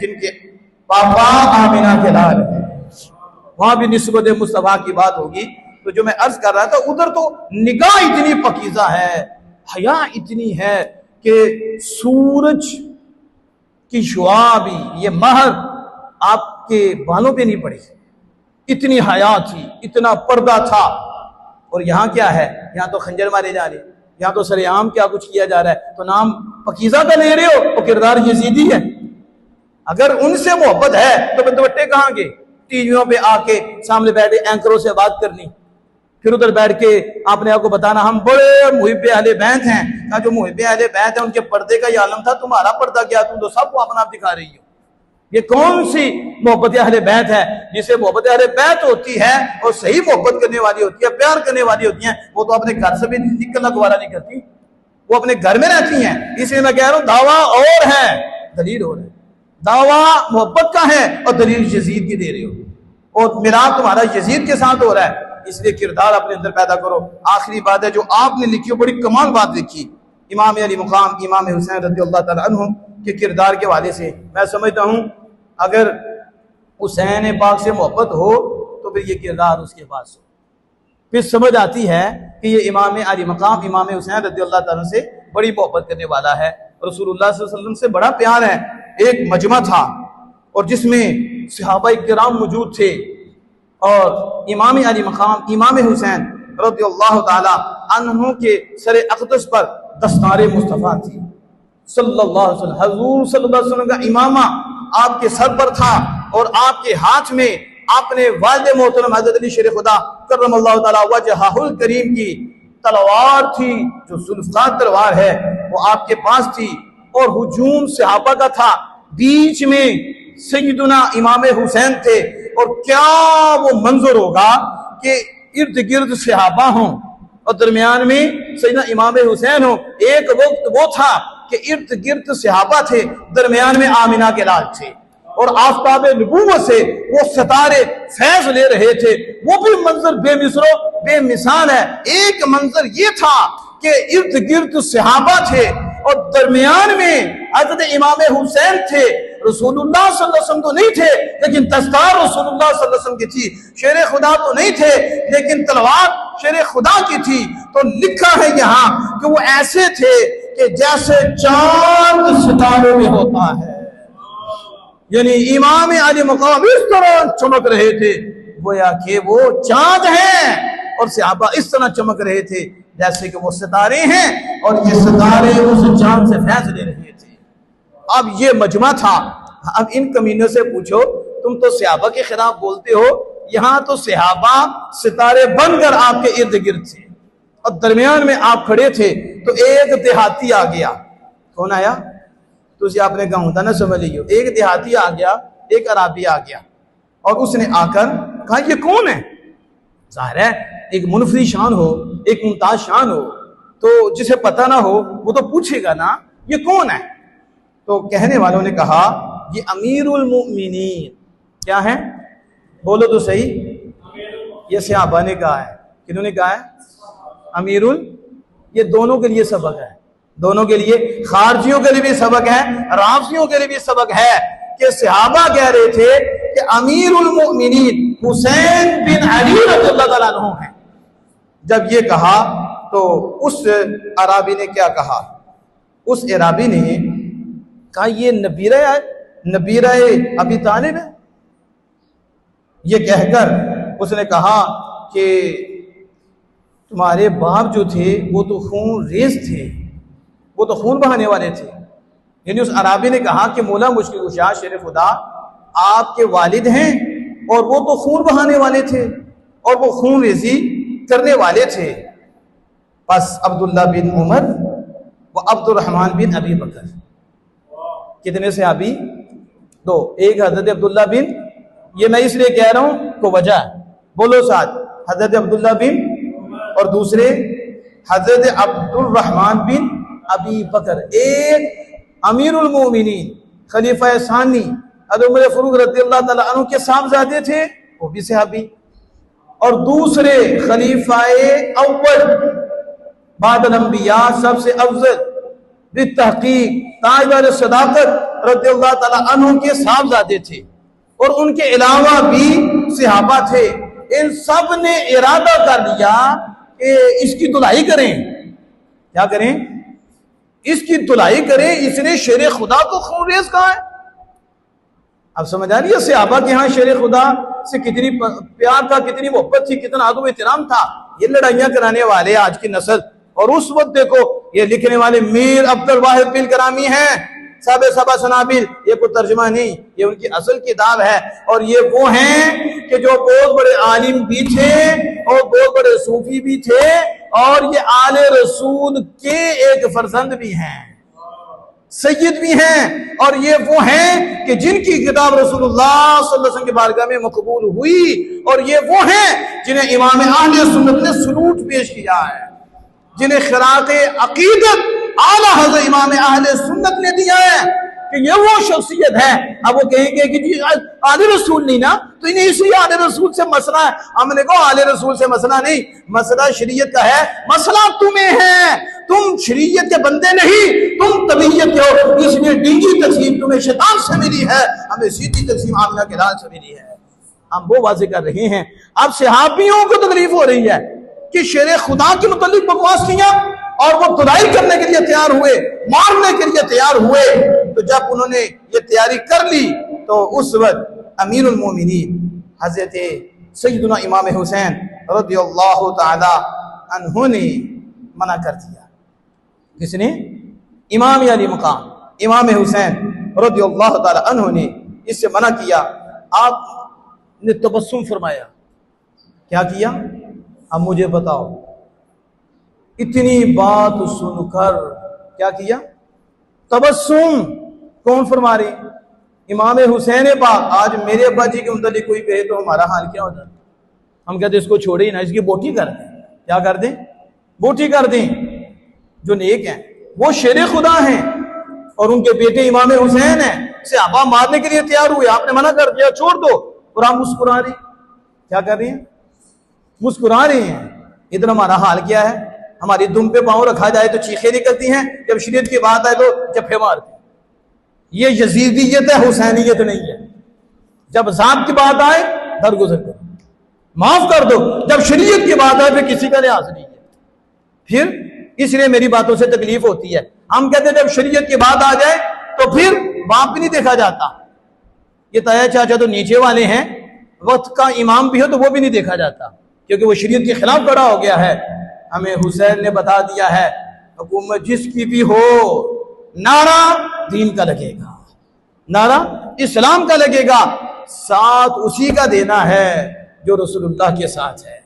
जिनके पापा आमिना के लाल है, वहां भी निस्बत मुस्तफा की बात होगी। तो जो मैं अर्ज कर रहा था, उधर तो निगाह इतनी पकीज़ा है, हया इतनी है कि सूरज की शुआ भी, ये महर आपके बालों पे नहीं पड़ी, इतनी हया थी, इतना पर्दा था। और यहाँ क्या है, यहाँ तो खंजर मारे जा रहे, यहाँ तो सरेआम क्या कुछ किया जा रहा है। तो नाम पकीज़ा का ले रहे हो और किरदार यजीदी है। अगर उनसे मोहब्बत है तो दुपट्टे कहाँ के, टीवियों पे आके सामने बैठे एंकरों से बात करनी, फिर उधर बैठ के आपने आपको बताना हम बड़े मुहिब्बे अहले बैत हैं। कहा जो मुहिब्बे अहले बैत हैं उनके पर्दे का ये आलम था, तुम्हारा पर्दा क्या, तुम तो सबको अपना आप दिखा रही हो। ये कौन सी मोहब्बत अहले बैत है जिसे मोहब्बत अहले बैत होती है और सही मोहब्बत करने वाली होती है, प्यार करने वाली होती है, वो तो अपने घर से भी निकलना गवारा नहीं करती, वो अपने घर में रहती हैं। इसलिए मैं कह रहा हूं दावा और है दलील और है, दावा मोहब्बत का है और दलील यजीद की दे रहे हो, और मिलाप तुम्हारा यजीद के साथ हो रहा है। इसलिए किरदार अपने अंदर पैदा करो। आखिरी बात है जो आपने लिखी, बड़ी कमाल बात लिखी, इमाम अली मुकाम इमाम हुसैन रज़ियल्लाहु ताला अन्हु के किरदार के हवाले से। मैं समझता हूँ अगर हुसैन पाक से मोहब्बत हो तो फिर ये किरदार उसके पास हो, फिर समझ आती है कि ये इमाम अली मकाम इमाम हुसैन रज़ियल्लाहु ताला से बड़ी मोहब्बत करने वाला है, रसूलुल्लाह सल्लल्लाहु अलैहि वसल्लम से बड़ा प्यार है। एक मजमा था और जिसमें सहाबा किराम मौजूद थे, और इमाम अली मकाम इमाम हुसैन रज़ियल्लाहु ताला अन्हु के सरे अक़दस पर दस्तारे मुस्तफ़ा थी सल्लल्लाहु अलैहि वसल्लम। हुज़ूर सल्लल्लाहु अलैहि वसल्लम का इमामा आपके सर पर था और आपके हाथ में आपने वालिद मोहतरम हज़रत अली शेर खुदा करमल्लाहु ताला वजहुल करीम की तलवार थी, जो जुल्फ़कार तलवार है वो आपके पास थी, और हुजूम सहाबा का था, बीच में सैयदुना इमाम हुसैन थे। और क्या वो मंजर होगा कि इर्द गिर्द सहाबा हों और दरमियान में सैयदना इमाम हुसैन हो। एक वक्त वो था कि इर्द गिर्द सहाबा थे, दरमियान में आमिना के लाल थे, और आफताब नबूवत से वो सितारे फैज ले रहे थे। वो भी मंजर बेमिसरो बेमिसाल है। एक मंजर ये था कि इर्द गिर्द सहाबा थे और दरमियान में हज़रत इमाम हुसैन थे। रसूलुल्लाह सल्लल्लाहु अलैहि वसल्लम तो नहीं थे लेकिन दस्तार रसूलुल्लाह सल्लल्लाहु अलैहि वसल्म की थी, शेर खुदा तो नहीं थे लेकिन तलवार शेर खुदा की थी। तो लिखा है यहाँ कि वो ऐसे थे कि जैसे चांद सितारों में होता है, यानी इमाम अली मकाम इस तरह चमक रहे थे गोया कि वो चांद हैं, और सहाबा इस तरह चमक रहे थे जैसे कि वो सितारे हैं, और ये सितारे उस चांद से फैज ले रहे थे। अब ये मजमा था। अब इन कमीनों से पूछो, तुम तो सहाबा के खिलाफ बोलते हो, यहाँ तो सहाबा सितारे बनकर आपके इर्द गिर्द थे और दरमियान में आप खड़े थे। तो एक देहाती आ गया, कौन आया, तो उसे आपने कहा होता ना, समझ लीजिए, एक देहाती आ गया, एक अराबी आ गया, और उसने आकर कहा ये कौन है। जाहिर है एक मुनफरी शान हो, एक मुमताज शान हो, तो जिसे पता ना हो वो तो पूछेगा ना ये कौन है। तो कहने वालों ने कहा ये अमीरुल मोमिनीन। क्या है, बोलो तो सही। ये सहाबा ने कहा है। किन्होंने कहा है, अमीरुल। ये दोनों के लिए सबक है, दोनों के लिए, खारजियों के लिए भी सबक है, राफियों के लिए भी सबक है कि सहाबा कह रहे थे कि अमीरुल मोमिनीन हुसैन बिन अली रज़ियल्लाहु ताला अन्हु हैं। जब ये कहा तो उस अराबी ने क्या कहा, उस अराबी ने कहा ये नबीरा अबी तालिब है। ये कहकर उसने कहा कि तुम्हारे बाप जो थे वो तो खून रेज थे, वो तो खून बहाने वाले थे। यानी उस अराबी ने कहा कि मौला मुश्किल कुशा शेर खुदा आपके वालिद हैं और वो तो खून बहाने वाले थे और वो खून रेजी करने वाले थे। बस अब्दुल्ला बिन उमर व अब्दुर्रहमान बिन अबी बकर, कितने से अभी दो, एक हजरत अब्दुल्ला बिन, ये मैं इसलिए कह रहा हूं को वजह बोलो साथ, हजरत अब्दुल्ला बिन और दूसरे हजरत अब्दुर्रहमान बिन अबी बकर। एक अमीरुल मोमिनीन खलीफा सानी हज़रत उमर फारूक रज़ियल्लाहु ताला अन्हु के साहबजादे थे, वो भी सहाबी, और दूसरे खलीफाए अव्वल बादल अंबिया सबसे अफजल बितहकीक ताजदार सदाकत रज़ियल्लाहु ताला अन्हु के साहबजादे थे और उनके अलावा भी सहाबा थे। इन सब ने इरादा कर लिया कि इसकी दुलाई करें। क्या करें? इसकी दुलाई करें। इसने शेर खुदा को खून रेज कहा है। अब समझ आ रही है सहाबा के यहाँ शेर खुदा से कितनी प्यार था, कितनी मोहब्बत थी, कितना अदब एहतराम था। ये लड़ाइयां कराने वाले आज की नस्ल, और उस वक्त देखो ये लिखने वाले मीर अब्दुल वाहिद बिल करामी हैं, सब सबा सनाबिल, ये कोई तर्जुमा नहीं, ये उनकी असल किताब है। और ये वो हैं कि जो बहुत बड़े आलिम भी थे और बहुत बड़े सूफी भी थे, और ये आले रसूल के एक फर्जंद भी हैं, सैयद भी हैं। और ये वो हैं कि जिनकी किताब रसूलुल्लाह सल्लल्लाहु अलैहि वसल्लम की बारगाह में मकबूल हुई। और ये वो हैं जिन्हें इमाम अहले सुन्नत ने सलूट पेश किया है, जिन्हें खिराक़े अकीदत आला हज़रत इमाम अहले सुन्नत ने दिया है कि ये वो शख्सियत है। अब वो कहेंगे कि जी आले रसूल नहीं ना, तो इन्हें इसलिए आले रसूल से मसला है। हमने कहा आले रसूल से मसला नहीं, मसला शरीयत का है। मसला तुम्हें है, तुम शरीयत के बंदे नहीं, तुम तबीयत के हो। इसलिए डींगी तकसीम तुम्हें शैतान से मिली है, हमें सीधी तकसीम आमिना के लाल से मिली है। हम वो वाज़े कर रहे हैं। अब सहाबियों को तकलीफ हो रही है कि शेर खुदा के मुतालिक बकवास किया और वो दुलाई करने के लिए तैयार हुए, मारने के लिए तैयार हुए। तो जब उन्होंने ये तैयारी कर ली तो उस वक्त अमीरुल मोमिनीन हजरत सैयदना इमाम हुसैन रज़ियल्लाहु ताला अन्हु ने मना कर दिया। किसने? इमाम अली मकाम इमाम हुसैन रज़ियल्लाहु ताला अन्हु ने इससे मना किया। आपने तबस्सुम फरमाया। क्या किया? अब मुझे बताओ, इतनी बात सुनकर क्या किया? तबस्सुम। कौन फरमा रहे? इमाम हुसैन पाक। आज मेरे अब्बा जी के मुतालिक कोई कहे तो हमारा हाल क्या हो जाता? हम कहते इसको छोड़े ही ना, इसकी बोटी कर दें। क्या कर दें? बोटी कर दें। जो नेक हैं वो शेर खुदा हैं और उनके बेटे इमाम हुसैन हैं, सहाबा मारने के लिए तैयार हुए, आपने मना कर दिया छोड़ दो, और आप मुस्कुरा रहे। क्या कर रहे हैं? मुस्कुरा रहे हैं। इधर हमारा हाल क्या है? हमारी दुम पे पांव रखा जाए तो चीखें निकलती हैं, जब शरीयत की बात आए तो जफे मारते हैं। ये यजीदियत है, हुसैनियत नहीं है। जब ज़ात की बात आए दरगुजर करो, माफ कर दो। जब शरीयत की बात आए फिर किसी का लिहाज नहीं है। फिर इसलिए मेरी बातों से तकलीफ होती है। हम कहते हैं जब शरीयत की बात आ जाए तो फिर बाप भी नहीं देखा जाता। ये ताया चाचा तो नीचे वाले हैं, वक्त का इमाम भी हो तो वो भी नहीं देखा जाता, क्योंकि वो शरीयत के खिलाफ खड़ा हो गया है। हमें हुसैन ने बता दिया है, हुकूमत जिसकी भी हो, नारा दीन का लगेगा, नारा इस्लाम का लगेगा, साथ उसी का देना है जो रसूलुल्लाह के साथ है,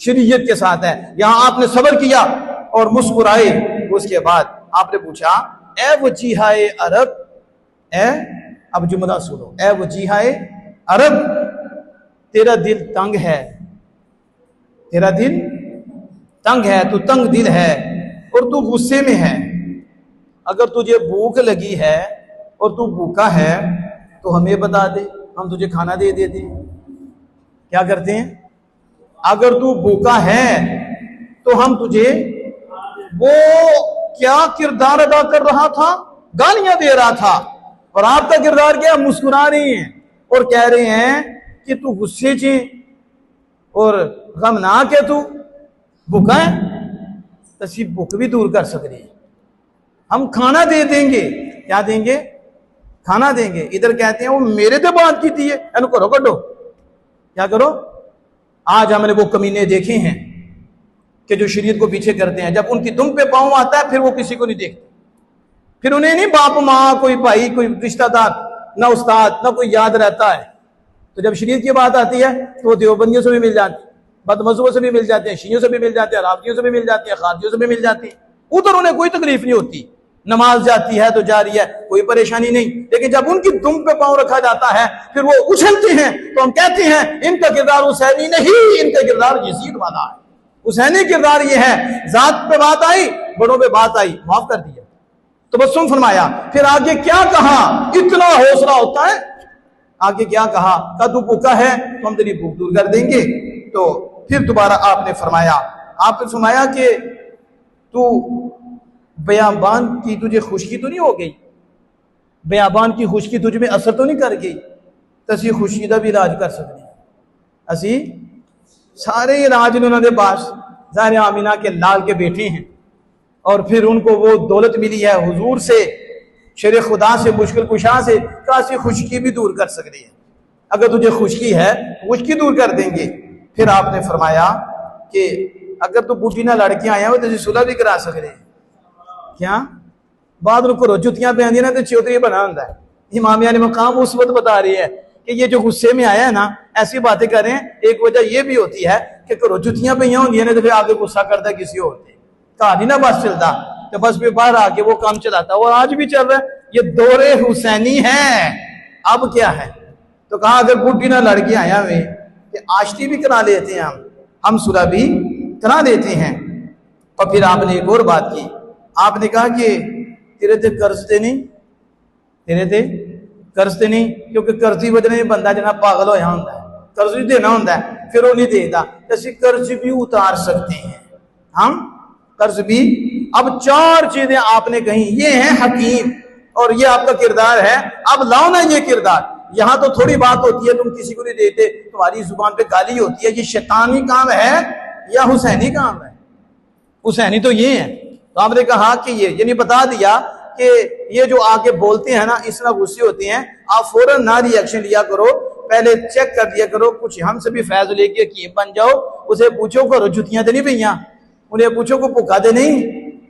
शरीयत के साथ है। यहां आपने सब्र किया और मुस्कुराए। उसके बाद आपने पूछा, ए वजीहाए अरब, ए, अब जुमला सुनो, ए वजीहाए अरब, तेरा दिल तंग है, तेरा दिल तंग है, तू तंग दिल है और तू गुस्से में है। अगर तुझे भूख लगी है और तू भूखा है तो हमें बता दे, हम तुझे खाना दे देते। क्या करते हैं? अगर तू भूखा है तो हम तुझे, वो क्या किरदार अदा कर रहा था? गालियां दे रहा था। और आपका किरदार क्या? मुस्कुरा रहे हैं और कह रहे हैं कि तू गुस्से चे और गमनाक है, तू भूखा है, तसी भूख भी दूर कर सकते हैं, हम खाना दे देंगे। क्या देंगे? खाना देंगे। इधर कहते हैं वो मेरे तो बात की थी, है करो कटो। क्या करो? आज हमने वो कमीने देखे हैं कि जो शरीयत को पीछे करते हैं, जब उनकी दुम पे पांव आता है फिर वो किसी को नहीं देखते, फिर उन्हें नहीं बाप माँ, कोई भाई, कोई रिश्तेदार, ना उस्ताद, ना कोई याद रहता है। तो जब शरीयत की बात आती है तो वो देवबंदियों से भी मिल जाती है, बदमज़हबों से भी मिल जाते हैं, शियों से भी मिल जाते हैं, राफियों से भी मिल जाती है, खारजियों से भी मिल जाती है। उधर उन्हें कोई तकलीफ नहीं होती, नमाज जाती है तो जारी है, कोई परेशानी नहीं। लेकिन जब उनकी दुम पे पांव रखा जाता है फिर वो उछलते हैं, तो हम कहते हैं इनका किरदार हुसैनी नहीं, इनका किरदार यजीद वाला है। हुसैनी किरदार ये है, जात पे बात आई, बड़ों पे बात आई, माफ कर दिया, तबस्सुम फरमाया। फिर आगे क्या कहा? इतना हौसला होता है। आगे क्या कहा? का तू भूखा है तो हम तेरी भूख दूर कर देंगे। तो फिर दोबारा आपने फरमाया, आपने फरमाया कि तू बयाबान की तुझे खुशकी तो नहीं हो गई? बियाबान की खुशकी तुझ में असर तो नहीं कर गई, तो असी खुशी का भी इलाज कर सकते हैं। असी सारे इलाज ने उन्होंने पास ज़ाहिर आमिना के लाल के बेटे हैं, और फिर उनको वो दौलत मिली है हुजूर से, शेर खुदा से, मुश्किल कुशा से, कासी खुशकी भी दूर कर सकते हैं। अगर तुझे खुशकी है खुशकी दूर कर देंगे। फिर आपने फरमाया कि अगर तू बूटी ना लड़के आया हो तो सुलह भी करा सकते हैं। क्या बाद में घरों जुतियां पैंदियां ना तो चौधरी बना होंगे। इमाम ने मकाम उस वक्त बता रही है कि ये जो गुस्से में आया है ना, ऐसी बातें कर रहे हैं। एक वजह यह भी होती है कि घरों जुतियां पई होंगी ने तो फिर आगे गुस्सा करता किसी और से, घर ही ना बस चलता, तो बस फिर बाहर आके वो काम चलाता। और आज भी चल रहा है, ये दौरे हुसैनी है। अब क्या है, तो कहा अगर बूढ़ी ना लड़के आया हुए कि आश्ती भी करा लेते हैं, हम सुलह भी करा देते हैं। और फिर आपने एक और बात की, आपने कहा कि तेरे ते कर्ज ते नहीं, तेरे ते कर्ज ते नहीं, क्योंकि कर्जी वजह बंदा जना पागल होया होंदा है, कर्ज भी देना होंदा है, फिर वो नहीं देता। ऐसे कर्ज भी उतार सकते हैं हम, कर्ज भी। अब 4 चीजें आपने कही, ये है हकीम और ये आपका किरदार है। अब लाओ ना ये किरदार। यहां तो थोड़ी बात होती है, तुम किसी को नहीं देते, तुम्हारी जुबान पे गाली होती है, ये शैतानी काम है या हुसैनी काम है? हुसैनी तो ये है। तो आपने कहा कि ये यानी बता दिया कि ये जो आके बोलते हैं ना, इस तरह गुस्से होते हैं, आप फौरन ना रिएक्शन लिया करो, पहले चेक कर दिया करो, कुछ हमसे भी फैज लेके हकीम बन जाओ। उसे पूछो करो जुतियां तो नहीं पईयां, उन्हें पूछो को भुखा तो नहीं,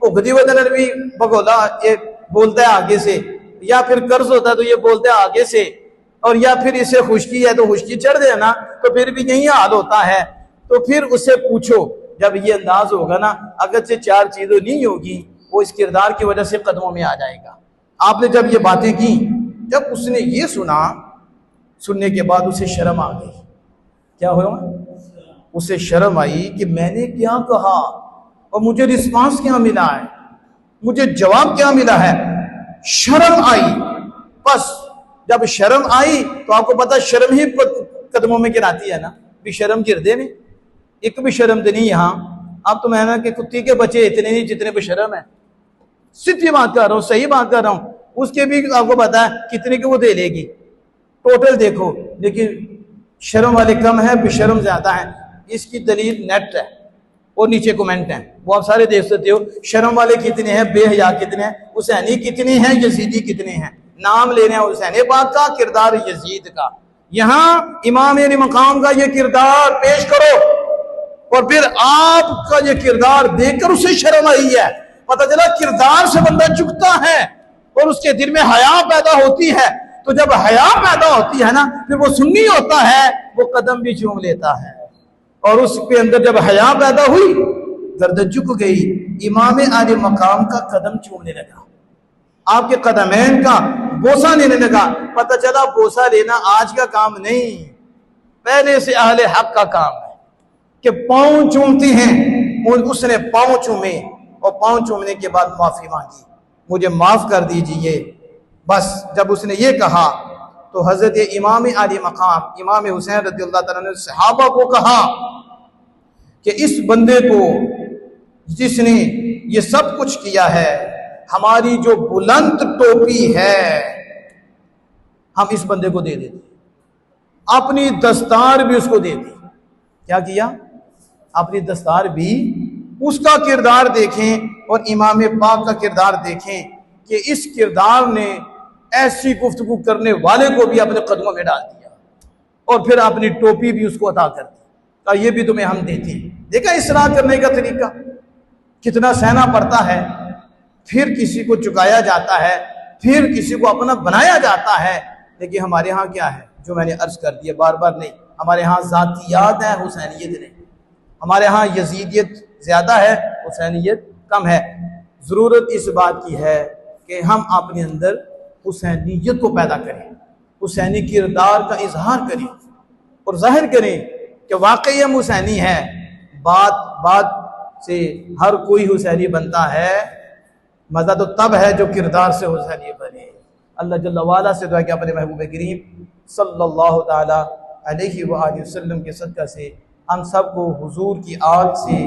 भुख की वजह भी भगोला ये बोलता है आगे से, या फिर कर्ज होता है तो ये बोलता है आगे से, और या फिर इसे खुशकी है तो खुशकी चढ़ देना, तो फिर भी यही हाल होता है। तो फिर उससे पूछो, जब ये अंदाज होगा ना, अगर से 4 चीजें नहीं होगी, वो इस किरदार की वजह से कदमों में आ जाएगा। आपने जब ये बातें की, जब उसने ये सुना, सुनने के बाद उसे शर्म आ गई। क्या हुआ? उसे शर्म आई कि मैंने क्या कहा और मुझे रिस्पांस क्या मिला है, मुझे जवाब क्या मिला है। शर्म आई। बस जब शर्म आई तो आपको पता शर्म ही कदमों में गिराती है ना, भी शर्म गिरदे ने, एक भी शर्म तो नहीं यहाँ। अब तो मैं ना कि कुत्ती के बच्चे इतने नहीं जितने पे शर्म है। सीधी बात कर रहा हूँ, सही बात कर रहा हूँ। उसके भी आपको पता है कितने के वो दे लेगी, टोटल देखो, लेकिन शर्म वाले कम है, बेशर्म ज्यादा है। इसकी दलील नेट है और नीचे कमेंट है, वो आप सारे देख सकते हो। शर्म वाले कितने हैं, बेहया कितने हैं, हुसैनी कितने हैं, यजीदी कितने हैं। नाम ले रहे हैं हुसैन पाक का, किरदार यजीद का। यहाँ इमाम मकाम का ये किरदार पेश करो, और फिर आपका ये किरदार देखकर उसे शर्म आई है। पता चला किरदार से बंदा झुकता है और उसके दिल में हया पैदा होती है। तो जब हया पैदा होती है ना, फिर वो सुन्नी होता है, वो कदम भी चूम लेता है। और उसके अंदर जब हया पैदा हुई, गर्दन झुक गई, इमाम आले मकाम का कदम चूमने लगा, आपके कदमैन का बोसा लेने लगा। पता चला बोसा लेना आज का काम नहीं, पहले से अहले हक का काम है कि पाँव चूमते हैं। और उसने पाँव चूमे और पाँव चूमने के बाद माफी मांगी, मुझे माफ कर दीजिए। बस जब उसने ये कहा तो हजरत इमाम आली मकाम इमाम हुसैन रज़ियल्लाहु ताला ने सहाबा को कहा कि इस बंदे को जिसने ये सब कुछ किया है, हमारी जो बुलंद टोपी है हम इस बंदे को दे देते, अपनी दस्तार भी उसको दे दी। क्या किया? अपनी दस्तार भी। उसका किरदार देखें और इमाम पाक का किरदार देखें कि इस किरदार ने ऐसी गुफ्तगू करने वाले को भी अपने कदमों में डाल दिया और फिर अपनी टोपी भी उसको अता कर दी, का ये भी तुम्हें हम देते हैं। देखा इसराह करने का तरीका कितना सहना पड़ता है। फिर किसी को चुकाया जाता है, फिर किसी को अपना बनाया जाता है। लेकिन हमारे यहाँ क्या है, जो मैंने अर्ज कर दिया बार बार नहीं, हमारे यहाँ जातियात है, हुसैनियत नहीं। हमारे यहाँ यजीदियत ज्यादा है, हुसैनियत कम है। ज़रूरत इस बात की है कि हम अपने अंदर हुसैनियत को पैदा करें, हुसैनी किरदार का इजहार करें और जाहिर करें कि वाकई हम हुसैनी हैं। बात बात से हर कोई हुसैनी बनता है, मज़ा तो तब है जो किरदार से हुसैनी बने। अल्लाह जल्ल वाला से दुआ कि अपने महबूब करीम सल्लल्लाहु ताला अलैहि व आलिहि वसल्लम के सदक़े से हम सबको हुजूर की आग से